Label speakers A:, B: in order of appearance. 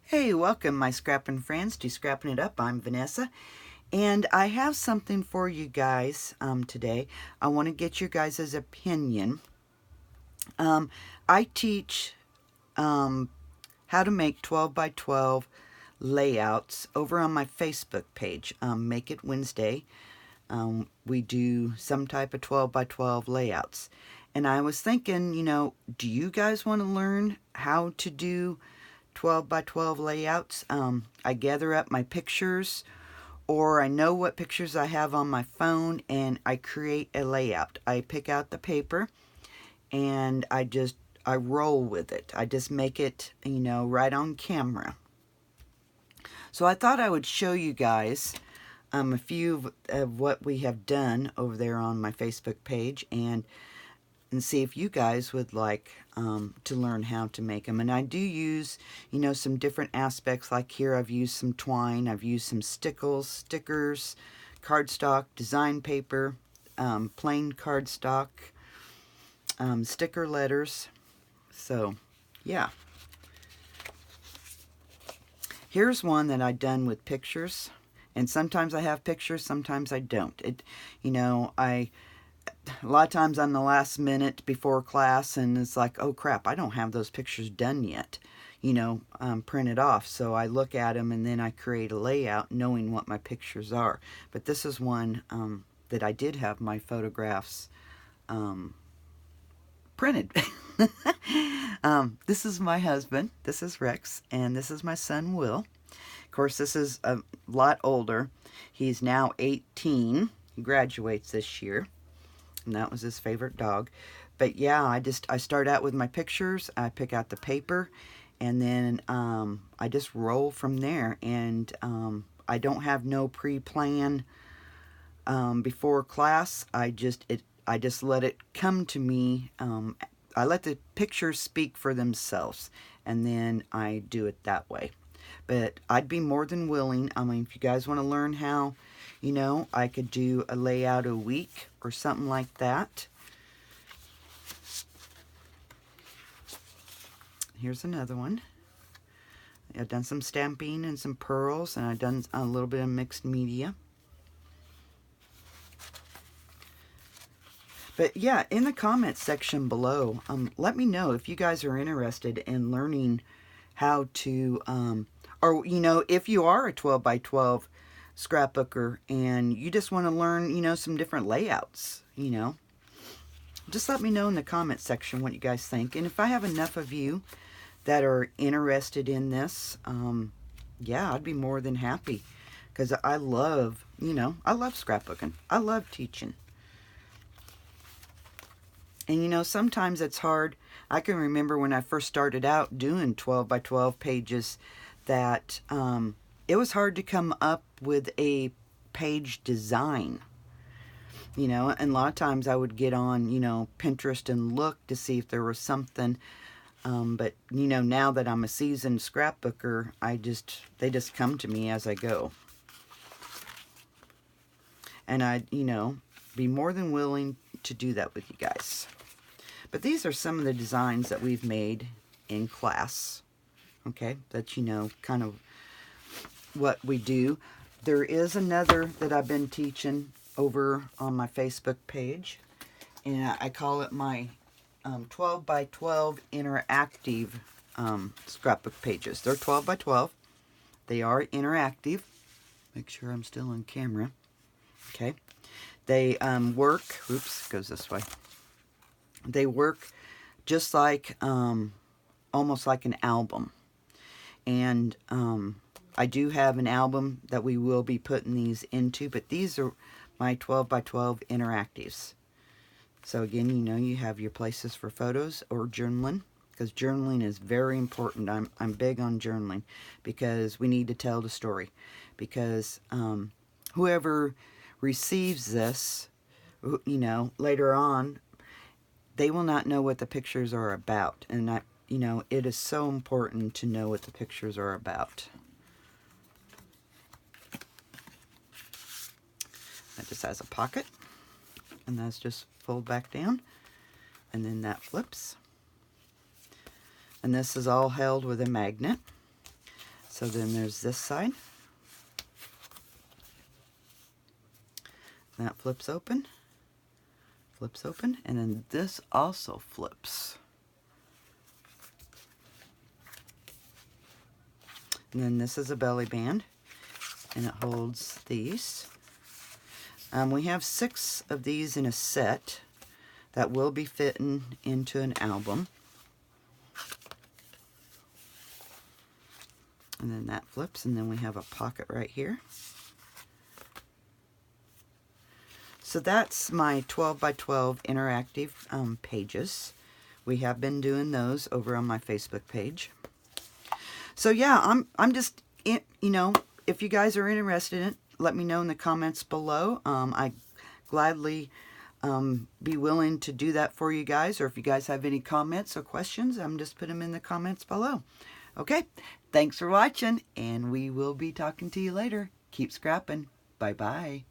A: Hey, welcome my scrapping friends to Scrapping It Up. I'm Vanessa, and I have something for you guys today. I want to get your guys' opinion. I teach how to make 12 by 12 layouts over on my Facebook page, Make It Wednesday. We do some type of 12 by 12 layouts. And I was thinking, do you guys want to learn how to do 12 by 12 layouts? I gather up my pictures, or I know what pictures I have on my phone, and I create a layout. I pick out the paper and I roll with it. I just make it, right on camera. So I thought I would show you guys a few of what we have done over there on my Facebook page, and see if you guys would like to learn how to make them. And I do use, some different aspects. Like here, I've used some twine, I've used some stickers, cardstock, design paper, plain cardstock, sticker letters. So, yeah. Here's one that I've done with pictures. And sometimes I have pictures, sometimes I don't. A lot of times I'm the last minute before class, and it's like, oh crap, I don't have those pictures done yet, printed off. So I look at them and then I create a layout knowing what my pictures are. But this is one that I did have my photographs printed. This is my husband, this is Rex, and this is my son Will. Of course, this is a lot older. He's now 18. He graduates this year. And that was his favorite dog. But yeah, I start out with my pictures. I pick out the paper, and then I just roll from there. And I don't have no pre-plan before class. I just let it come to me. I let the pictures speak for themselves, and then I do it that way. But I'd be more than willing. I mean, if you guys want to learn how, I could do a layout a week or something like that. Here's another one. I've done some stamping and some pearls, and I've done a little bit of mixed media. But yeah, in the comments section below, let me know if you guys are interested in learning how to, or if you are a 12 by 12 scrapbooker and you just want to learn, some different layouts, just let me know in the comment section what you guys think. And if I have enough of you that are interested in this, yeah, I'd be more than happy, because I love, I love scrapbooking. I love teaching. And sometimes it's hard. I can remember when I first started out doing 12 by 12 pages that it was hard to come up with a page design. And a lot of times I would get on, Pinterest and look to see if there was something. But, now that I'm a seasoned scrapbooker, they just come to me as I go. And I'd, be more than willing to do that with you guys. But these are some of the designs that we've made in class. Okay, that kind of what we do. There is another that I've been teaching over on my Facebook page, and I call it my 12 by 12 interactive scrapbook pages. They're 12 by 12. They are interactive. Make sure I'm still on camera. Okay. They work, oops, goes this way. They work just like, almost like an album. And I do have an album that we will be putting these into, but these are my 12 by 12 interactives. So again, you have your places for photos or journaling, because journaling is very important. I'm big on journaling, because we need to tell the story. Because whoever receives this, later on, they will not know what the pictures are about. And it is so important to know what the pictures are about. That just has a pocket, and that's just fold back down, and then that flips. And this is all held with a magnet. So then there's this side. That flips open, and then this also flips. And then this is a belly band, and it holds these. We have 6 of these in a set that will be fitting into an album. And then that flips, and then we have a pocket right here. So that's my 12 by 12 interactive pages. We have been doing those over on my Facebook page. So yeah, I'm just, you know, if you guys are interested in it, let me know in the comments below. I gladly be willing to do that for you guys, or if you guys have any comments or questions, just put them in the comments below. Okay, thanks for watching, and we will be talking to you later. Keep scrapping. Bye-bye.